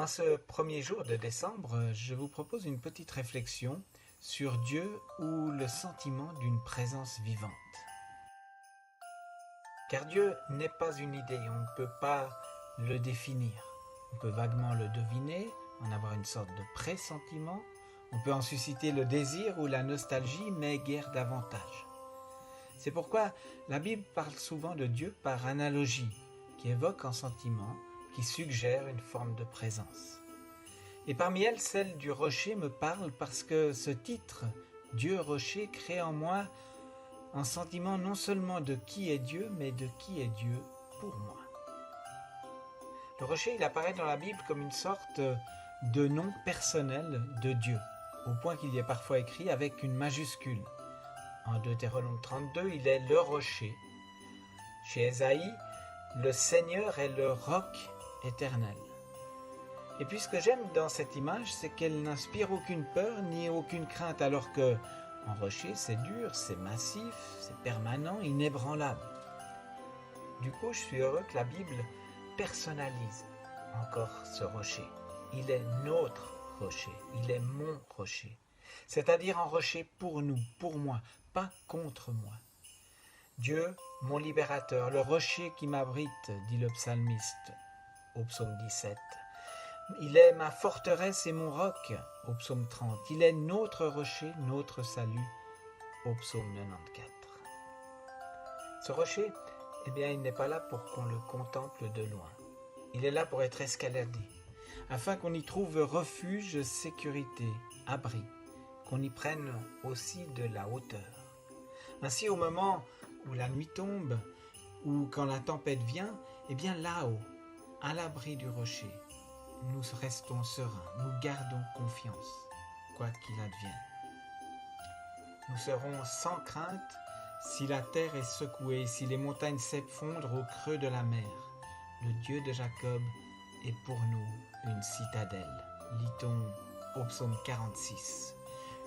ce premier jour de décembre, je vous propose une petite réflexion sur Dieu ou le sentiment d'une présence vivante. Car Dieu n'est pas une idée, on ne peut pas le définir. On peut vaguement le deviner, en avoir une sorte de pressentiment, on peut en susciter le désir ou la nostalgie, mais guère davantage. C'est pourquoi la Bible parle souvent de Dieu par analogie, qui évoque un sentiment, qui suggère une forme de présence. Et parmi elles, celle du rocher me parle parce que ce titre, Dieu rocher, crée en moi un sentiment non seulement de qui est Dieu, mais de qui est Dieu pour moi. Le rocher, il apparaît dans la Bible comme une sorte de nom personnel de Dieu, au point qu'il y est parfois écrit avec une majuscule. En Deutéronome 32, il est le rocher. Chez Ésaïe, le Seigneur est le roc éternel. Et puis ce que j'aime dans cette image, c'est qu'elle n'inspire aucune peur ni aucune crainte, alors que un rocher, c'est dur, c'est massif, c'est permanent, inébranlable. Du coup, je suis heureux que la Bible personnalise encore ce rocher. Il est notre rocher, il est mon rocher. C'est-à-dire un rocher pour nous, pour moi, pas contre moi. Dieu, mon libérateur, le rocher qui m'abrite, dit le psalmiste au psaume 17. Il est ma forteresse et mon roc, au psaume 30. Il est notre rocher, notre salut, au psaume 94. Ce rocher, il n'est pas là pour qu'on le contemple de loin. Il est là pour être escaladé, afin qu'on y trouve refuge, sécurité, abri, qu'on y prenne aussi de la hauteur. Ainsi, au moment où la nuit tombe, ou quand la tempête vient, là-haut, à l'abri du rocher, nous restons sereins, nous gardons confiance, quoi qu'il advienne. Nous serons sans crainte si la terre est secouée, si les montagnes s'effondrent au creux de la mer. Le Dieu de Jacob est pour nous une citadelle. Lit-on au psaume 46.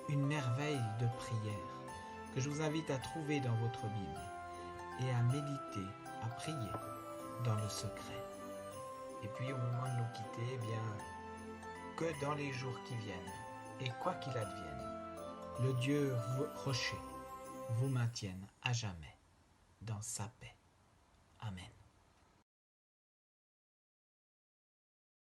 Une merveille de prière que je vous invite à trouver dans votre Bible et à méditer, à prier dans le secret. Et puis au moment de nous quitter, que dans les jours qui viennent, et quoi qu'il advienne, le Dieu rocher vous maintienne à jamais dans sa paix. Amen.